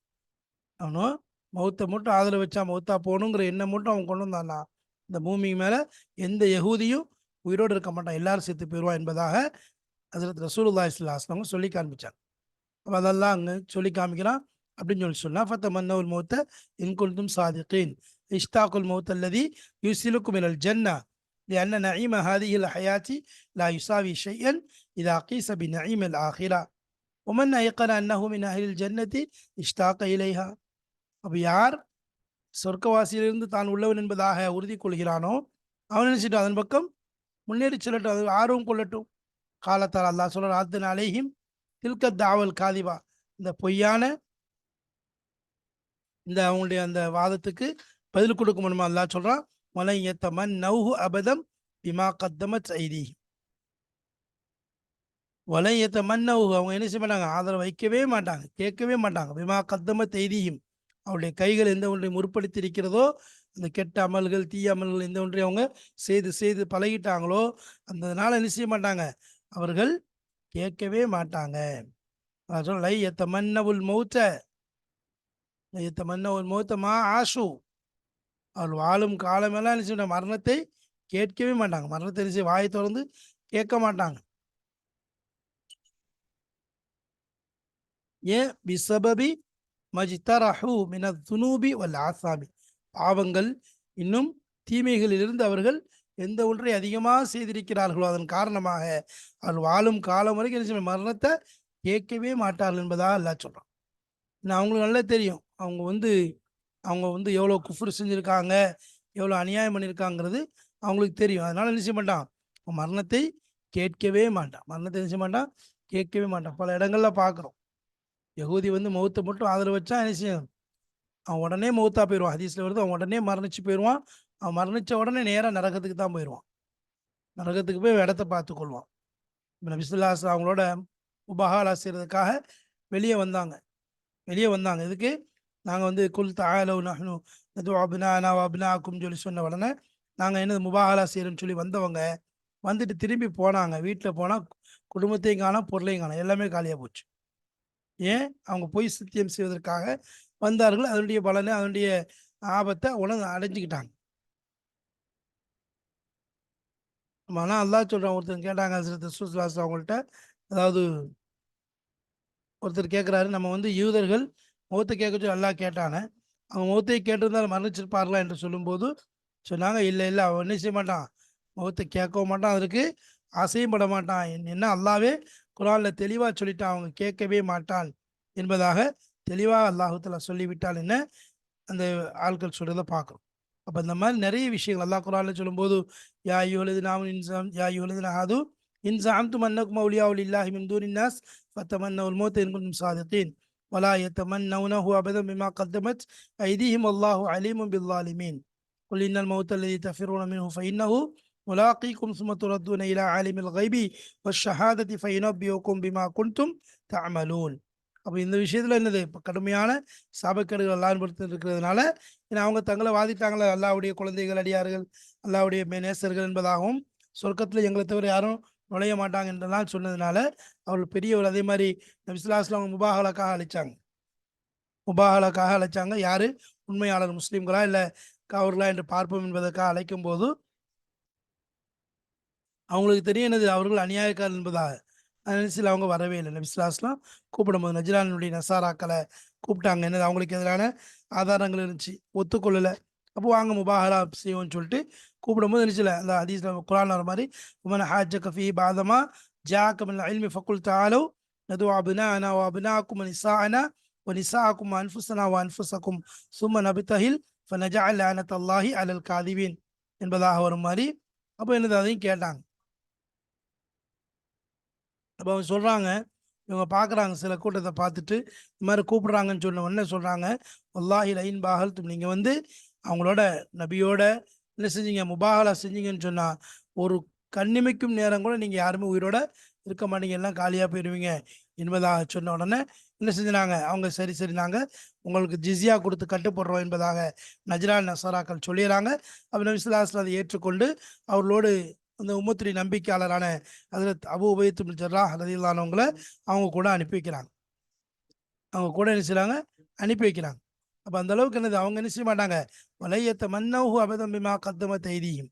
அவனும் மௌத்தை மட்டும் ஆதரவு வச்சா மௌத்தா போகணுங்கிற எண்ணம் மட்டும் அவன் கொண்டு வந்தான்னா இந்த பூமி மேல எந்த யகூதியும் உயிரோடு இருக்க மாட்டான், எல்லாரும் செத்து போயிடுவான் என்பதாக ஹஜ்ரத் ரசூலுல்லாஹி ஸல்லல்லாஹு அலைஹி வஸல்லம் சொல்லி காண்பிச்சாங்க. அப்ப அதெல்லாம் அங்க சொல்லி காமிக்கிறான். அப்படின்னு சொல்லி சொன்னா ஃபத்தமன்னவுல் மௌத்த இன் குன்தும் சாதிகீன் இஷ்தாகுல் மௌத் அல்லதி யுசிலுக்கும் இலல் ஜன்னா لأن نعيم هذه الحياة لا يساوي شيئا إذا قيس بنعيم الآخرة ومن أيقن أنه من أهل الجنة اشتاق إليها. அப்ப யார் சொர்க்கவாசியிலிருந்து தான் உள்ளவன் என்பதாக உறுதி கொள்கிறானோ அவன் நினைச்சிட்டு அதன் பக்கம் முன்னேறி செல்லட்டும், அது ஆர்வம் கொள்ளட்டும். காலத்தால் அல்லாஹ் சொல்ற ஆத்தன் அலைஹிம் தில்க தாவல் காதிபா, இந்த பொய்யான இந்த அவங்களுடைய அந்த வாதத்துக்கு பதில் கொடுக்க முடியுமா, அல்லாஹ் சொல்றான் மலையத்தமன் நௌஹு அபதம் பிமா கத்தமத் ஐதி வலையத்தமன் நௌஹு, அவங்க என்ன செய்ய மாட்டாங்க, ஆதரவு வைக்கவே மாட்டாங்க, கேட்கவே மாட்டாங்க. பிமா கத்தமத் ஐதியும், அவருடைய கைகள் எந்த ஒன்றை முற்படுத்தி இருக்கிறதோ, அந்த கெட்ட அமல்கள் தீய அமல்கள் எந்த ஒன்றை அவங்க செய்து செய்து பழகிட்டாங்களோ அந்தனால என்ன செய்ய மாட்டாங்க, அவர்கள் கேட்கவே மாட்டாங்க. லை எத்தமன்னவுல் மௌத்த எத்தமன்னவுல் மௌத்த மா ஆஷு, அவள் வாழும் காலமெல்லாம் என்ன செய்ய மரணத்தை கேட்கவே மாட்டாங்க, மரணத்தை என்ன செய்ய வாயை திறந்து கேட்க மாட்டாங்க. ஏன் பிசபபி மஜ்தரஹு மினத் துனூபி வல் ஆசாமி, பாவங்கள் இன்னும் தீமைகளிலிருந்து அவர்கள் எந்த ஒன்றை அதிகமாக செய்திருக்கிறார்களோ அதன் காரணமாக அவர்கள் வாழும் காலம் வரைக்கும் என்ன செய்ய மரணத்தை கேட்கவே மாட்டார்கள் என்பதாக அல்லாஹ் சொல்றான். அவங்களுக்கு நல்லா தெரியும், அவங்க எவ்வளோ குஃப்ர் செஞ்சுருக்காங்க, எவ்வளோ அநியாயம் பண்ணியிருக்காங்கிறது அவங்களுக்கு தெரியும். அதனால என்ன செய்ய மாட்டான், மரணத்தை கேட்கவே மாட்டான், மரணத்தை என்ன செய்ய மாட்டான், கேட்கவே மாட்டான். பல இடங்கள்ல பார்க்குறோம், யகூதி மௌத்தை மட்டும் ஆதரவு வச்சா என்ன செய்யும், அவன் உடனே மௌத்தா போயிடுவான். ஹதீஸ்ல வருது, அவன் உடனே மரணிச்சு போயிடுவான். அவன் மரணிச்ச உடனே நேராக நரகத்துக்கு தான் போயிடுவான், நரகத்துக்கு போய் இடத்த பார்த்துக்கொள்வான். நபி ஸல்லல்லாஹு அலைஹி வஸல்லம் அவங்களோட முபஹாலா செய்யறதுக்காக வெளியே வந்தாங்க. இதுக்கு நாங்கள் குல் தஆலவ் நஹ்னு நதுஉ அப்னானா வ அப்னாக்கும் சொல்லி சொன்ன உடனே நாங்கள் என்னது முபாஹலா செய்யறோம்னு சொல்லி வந்தவங்க வந்துட்டு திரும்பி போனாங்க. வீட்டில் போனால் குடும்பத்தையும் காணோம், பொருளையும் காணோம், எல்லாமே காலியாக போச்சு. ஏன், அவங்க பொய் சத்தியம் செய்வதற்காக வந்தார்கள். அதனுடைய பலனை அதனுடைய ஆபத்தை அடைஞ்சிக்கிட்டாங்க. ஆனால் அல்லாஹ் சொல்கிறான், ஒருத்தர் கேட்டாங்க ஹஸ்ரத் ரசூலுல்லாஹி அவங்கள்ட்ட, அதாவது ஒருத்தர் கேட்குறாரு, நம்ம வந்து யூதர்கள் மௌத்தை கேட்க சொல்லி அல்லாஹ் கேட்டானே, அவங்க மௌத்தை கேட்டிருந்தால் மரணிச்சிருப்பார்களா என்று சொல்லும்போது சொன்னாங்க, இல்லை இல்லை, அவன் என்ன செய்ய மாட்டான், மௌத்தை கேட்கவும் மாட்டான், அதற்கு ஆசையும் பட மாட்டான். என்ன அல்லாவே குரானில் தெளிவாக சொல்லிட்டான், அவங்க கேட்கவே மாட்டான் என்பதாக தெளிவாக அல்லாஹுத்தலா சொல்லிவிட்டால் என்ன அந்த ஆட்கள் சொல்கிறத பார்க்குறோம். அப்போ இந்த மாதிரி நிறைய விஷயங்கள் அல்லாஹ் குரானில் சொல்லும்போது, யா யுவலது நாம இன்சாம் யா யுவலது நஹாது இன்சாம் மன்னக்கும் அவுலியா இல்லாஹி மின் தூனின்னாஸ் ஃபத்தமன்னவுல் மௌத்த இன் குன்தும் சாதிகீன் வலா யத்தமன்னவுனஹு அபதன் பிமா கத்தமத் ஐதீஹிம் அல்லாஹு அலீமும் பிஸ்ஸாலிமீன் குல் இன்னல் மௌத்த அல்லதி தஃபிரூன மின்ஹு ஃபஇன்னஹு முலாகீக்கும் சும்ம துரத்தூன இலா ஆலிமில் கைபி வஷ்ஷஹாததி ஃபயுனப்பியுக்கும் பிமா குன்தும் தஅமலூன். அப்போ இந்த விஷயத்தில் என்னது, இப்போ கடுமையான சாபக்கேடுகள் எல்லாம் இருக்கிறதுனால, ஏன்னா அவங்க தங்களை வாதிட்டாங்களே அல்லாவுடைய குழந்தைகள் அடியார்கள், அல்லாவுடைய நேசர்கள் என்பதாகவும், சொர்க்கத்தில் எங்களை தவிர யாரும் நுழைய மாட்டாங்க என்றெல்லாம் சொன்னதுனால அவர்கள் பெரியவர். அதே மாதிரி நபி ஸல்லல்லாஹு அலைஹி வஸல்லம் முபாஹலக்காக அழைச்சாங்க. முபாஹலக்காக அழைச்சாங்க. யாரு உண்மையாளர் முஸ்லீம்களா இல்லை காவர்களா என்று பார்ப்போம் என்பதற்காக அழைக்கும் போது அவங்களுக்கு தெரியும் என்னது, அவர்கள் அநியாயக்காரர் என்பதாக. நினைச்சில் அவங்க வரவே இல்லை. நபி ஸல்லல்லாஹு அலைஹி வஸல்லம் கூப்பிடும்போது நஜ்ரானுடைய நசாராக்களை கூப்பிட்டாங்க. என்னது, அவங்களுக்கு எதிரான ஆதாரங்கள் இருந்துச்சு, ஒத்துக்கொள்ளலை. அப்போ வாங்க முபாஹலா செய்வோம்னு சொல்லிட்டு கூப்பிடும்போது நினைச்சல அந்த ஹதீஸ்ல குர்ஆன் வர மாதிரி, உமன் ஹாஜ்ஜக ஃபீ பாதமா ஜாஅக மினல் இல்மி ஃபகுல் தஆலு நது அப்னாஅனா வ அப்னாஅக்கும் வ நிசாஅனா வ நிசாஅக்கும் வ அன்ஃபுஸனா வ அன்ஃபுஸக்கும் சும்ம நப்தஹில் ஃபனஜஅல் லஅனத்தல்லாஹி அலல் காதிபீன் என்பதாக வரும் மாதிரி. அப்போ என்னது, அதையும் கேட்டாங்க. அப்போ அவங்க சொல்கிறாங்க, இவங்க பார்க்குறாங்க, சில கூட்டத்தை பார்த்துட்டு இந்த மாதிரி கூப்பிடுறாங்கன்னு சொன்ன உடனே சொல்கிறாங்க, வல்லாஹி லைன் பாகல், நீங்கள் வந்து அவங்களோட நபியோட என்ன செஞ்சீங்க, முபாகலா செஞ்சீங்கன்னு சொன்னால் ஒரு கண்ணிமைக்கும் நேரம் கூட நீங்கள் யாருமே உயிரோட இருக்க மாட்டீங்க, எல்லாம் காலியாக போயிடுவீங்க என்பதாக சொன்ன உடனே என்ன செஞ்சினாங்க அவங்க, சரி சரி நாங்கள் உங்களுக்கு ஜிஸியா கொடுத்து கட்டுப்படுறோம் என்பதாக நஜ்ரான் நசராக்கள் சொல்லிடுறாங்க. அப்போ நபி ஸல்லல்லாஹு அலைஹி வஸல்லம் அதை ஏற்றுக்கொண்டு அவர்களோடு அந்த உம்மத்துடைய நம்பிக்கையாளரான ஹஜ்ரத் அபூ உபைத் இப்னு ஜர்ராஹ் ரலியல்லாஹு அவங்க கூட அனுப்பி வைக்கிறாங்க. அவங்க கூட என்ன செய்றாங்க, அனுப்பி வைக்கிறாங்க. அப்போ அந்த அளவுக்கு என்னது, அவங்க என்ன செய்ய மாட்டாங்க, வலையத்த மன்னஹு அபதம் பிமா கத்தமத் ஐதீஹிம்,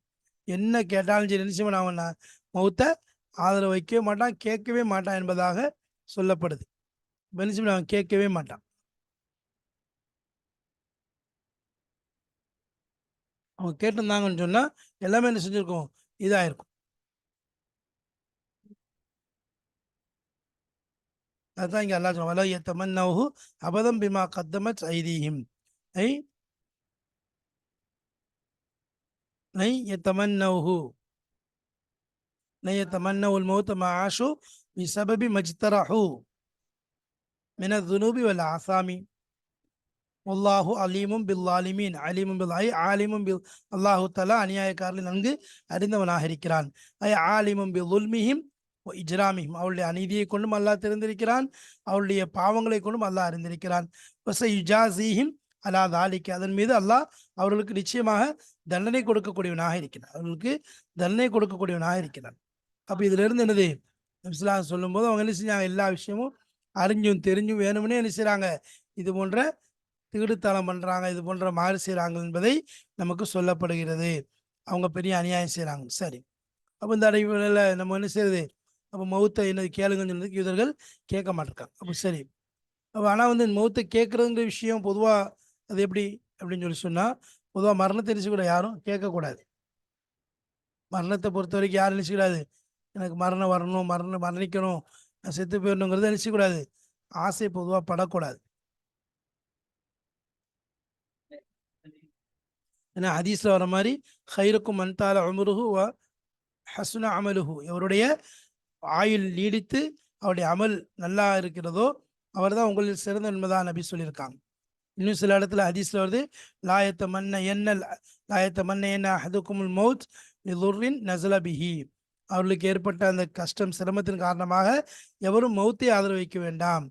என்ன கேட்டாலும் சரி என்ன செய்ய மாட்டான், மௌத்த ஆதரவு வைக்கவே மாட்டான், கேட்கவே மாட்டான் என்பதாக சொல்லப்படுது. என்ன செய்ய மாட்டான், கேட்கவே மாட்டான். அவங்க கேட்டிருந்தாங்கன்னு சொன்னா எல்லாமே என்ன செஞ்சிருக்கும், இதாயிருக்கும். அதுதான் இங்க அல்லாஹ் சொல்றான், வலா யத்தமன்னஹு அபதம் பிமா கத்தமத் ஐதீஹிம், ஐ லை யத்தமன்னஹு லை யத்தமன்னஹுல் மௌத்த மா ஆஷு பிஸபபி மஜ்தரஹு மின ذுனூபி வல் ஆசாமி வல்லாஹு அலீமும் பில்லாலிமீன். அலீமும் பில் ஐ ஆலிமும் பில், அல்லாஹு தஆலா அநியாயக்காரர்களை நன்கு அறிந்தவனாக இருக்கிறான். ஐ ஆலிமும் பில் ظுல்மிஹிம் வ இஜ்ராமிஹிம், அவருடைய அநீதியை கொண்டும் அல்லாஹ் தெரிந்திருக்கிறான், அவருடைய பாவங்களை கொண்டும் அல்லாஹ் அறிந்திருக்கிறான். வஸயுஜாஸீஹிம் அலா தாலிக, அதன் மீது அல்லாஹ் அவர்களுக்கு நிச்சயமாக தண்டனை கொடுக்கக்கூடியவனாக இருக்கிறான், அவர்களுக்கு தண்டனை கொடுக்கக்கூடியவனாக இருக்கிறான். அப்போ இதுல இருந்து என்னது, நபி ஸல்லல்லாஹு அலைஹி சொல்லும்போது அவங்க என்ன செஞ்சாங்க, எல்லா விஷயமும் அறிஞ்சும் தெரிஞ்சும் வேணும்னே என்ன செய்றாங்க, இது போன்ற திருடுத்தனம் பண்றாங்க, இது போன்ற மாறு செய்கிறாங்க என்பதை நமக்கு சொல்லப்படுகிறது. அவங்க பெரிய அநியாயம் செய்கிறாங்க. சரி, அப்போ இந்த அடைவுல நம்ம என்ன செய்யுது, அப்போ மௌத்தை என்ன கேளுங்கன்னு சொன்னதுக்கு யூதர்கள் கேட்க மாட்டிருக்காங்க. அப்போ சரி, அப்போ ஆனால் வந்து மௌத்தை கேட்குறதுங்கிற விஷயம் பொதுவாக அது எப்படி அப்படின்னு சொல்லி சொன்னால், பொதுவாக மரணத்தை நினச்சி கூட யாரும் கேட்கக்கூடாது. மரணத்தை பொறுத்த வரைக்கும் யாரும் நினச்சிக்கூடாது, எனக்கு மரணம் வரணும், மரணிக்கணும், நான் செத்து போயிடணுங்கிறத நினச்சிக்கூடாது, ஆசை பொதுவாக படக்கூடாது. ஏன்னா ஹதீஸ்ல வர மாதிரி, ஹைருக்கும் மன்தால உமருஹு வ ஹசுன அமலுஹு, எவருடைய ஆயுள் நீடித்து அவருடைய அமல் நல்லா இருக்கிறதோ அவர் தான் உங்களில் சிறந்த என்பதாக நபி சொல்லியிருக்காங்க. இன்னும் சில இடத்துல ஹதீஸ்ல வருது, லாயத்த மன்ன என்ன லாயத்த மன்ன என்ன அஹதுக்குமுல் மௌத் லிதுர்ரின் நஸல பிஹி, அவர்களுக்கு ஏற்பட்ட அந்த கஷ்டம் சிரமத்தின் காரணமாக எவரும் மௌத்தை ஆதரவு வைக்க வேண்டாம்,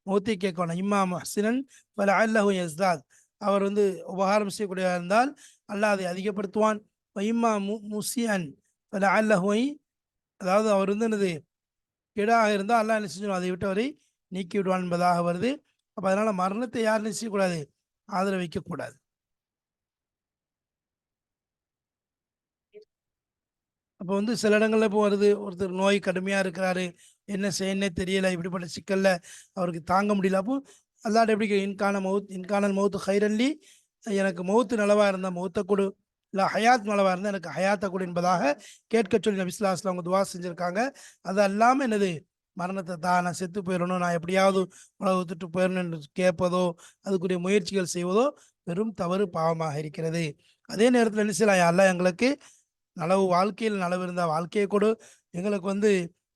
மௌத்தை கேட்க வேண்டாம். இம்மா முஹ்சினன் ஃபலஅல்லஹு யஸ்தாத், அவர் வந்து உபகாரம் செய்யக்கூடியவா இருந்தால் அல்லாஹ் அதை அதிகப்படுத்துவான். இம்மா முசியன் ஃபலஅல்லஹு, அதாவது அவர் வந்து என்னது கெடாக இருந்தால் அல்லாஹ் என்ன செஞ்சிடும், அதை விட்டு அவரை நீக்கி விடுவான் என்பதாக வருது. அப்போ அதனால மரணத்தை யார் நிச்சயக்கூடாது, ஆதரவு வைக்கக்கூடாது. அப்போ வந்து சில இடங்கள்ல இப்போ வருது, ஒருத்தர் நோய் கடுமையா இருக்கிறாரு, என்ன செய்யன்னே தெரியல, இப்படிப்பட்ட சிக்கல்ல அவருக்கு தாங்க முடியல. அப்போ அல்லாஹ்ட்ட எப்படி இன்கானல் மௌத்து ஹைரன் லீ, எனக்கு மௌத்து நலவா இருந்தா மௌத்த குடு, இல்ல ஹயாத் நலவா இருந்தா எனக்கு ஹயாத்த குடு என்பதாக கேட்க சொல்லி நபி ஸல்லல்லாஹு அலைஹி வஸல்லம் அவங்க துஆ செஞ்சிருக்காங்க. அது அல்லாம என்னது, மரணத்த தா நான் செத்து போயிறணும், நான் எப்படியாவது உலகத்த விட்டு போயிறணும் என்று கேட்பதோ, அதுக்குரிய முயற்சிகள் செய்வதோ பெரும் தவறு, பாவமாக இருக்கிறது. அதே நேரத்தில என்ன செய்யலாம், யா அல்லாஹ் எங்களுக்கு நலவு, வாழ்க்கையில் நலவு இருந்தா வாழ்க்கையை கொடு, எங்களுக்கு வந்து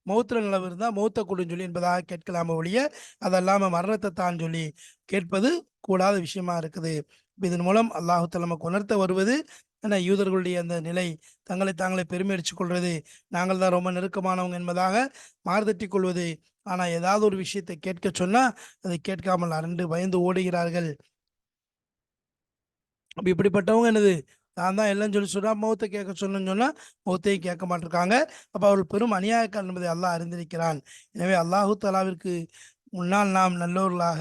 மௌத்துல நலவு இருந்தா மௌத்த கொடுன்னு சொல்லி என்பதாக கேட்கலாம ஒழிய, அதல்லாம மரணத்தை தான் சொல்லி கேட்பது கூடாத விஷயமா இருக்குது. இப்ப இதன் மூலம் அல்லாஹ் தஆலா நமக்கு உணர்த்த வருவது என்ன, யூதர்களுடைய அந்த நிலை, தங்களை தாங்களே பெருமை அடிச்சுக் கொள்வது, நாங்கள் தான் ரொம்ப நெருக்கமானவங்க என்பதாக மாறுதட்டிக் கொள்வது. ஆனா ஏதாவது ஒரு விஷயத்தை கேட்க சொன்னா அதை கேட்காமல் அரண்டு பயந்து ஓடுகிறார்கள். அப்ப இப்படிப்பட்டவங்க என்னது, நான் தான் எல்லாம் சொல்லி சொன்னா மௌத்த கேட்க சொன்னேன்னு சொன்னா மௌத்தையும் கேட்க மாட்டிருக்காங்க. அப்ப அவர்கள் பெரும் அநியாயக்காரர் என்பதை அல்லாஹ் அறிந்திருக்கிறான். எனவே அல்லாஹு தஆலாவிற்கு முன்னால் நாம் நல்லோர்களாக,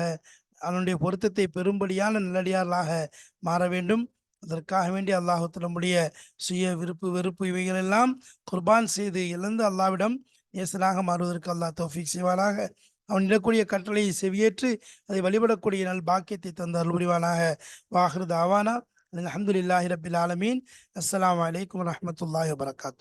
அவனுடைய பொருத்தத்தை பெறும்படியான நல்லடியார்களாக மாற வேண்டும். அதற்காக வேண்டி அல்லாஹ் நம்முடைய சுய விருப்பு வெறுப்பு இவைகளெல்லாம் குர்பான் செய்து இழந்து அல்லாஹ்விடம் நேசனாக மாறுவதற்கு அல்லாஹ் தௌஃபீக் செய்வானாக. அவன் இடக்கூடிய கட்டளையை செவியேற்று அதை வழிபடக்கூடிய நல் பாக்கியத்தை தந்து அருள் புரிவானாக. வாஹிரு தாவானா அல்ஹம்துலில்லாஹி ரப்பில் ஆலமீன். அஸ்ஸலாமு அலைக்கும் வரஹ்மத்துல்லாஹி வபரகாத்துஹு.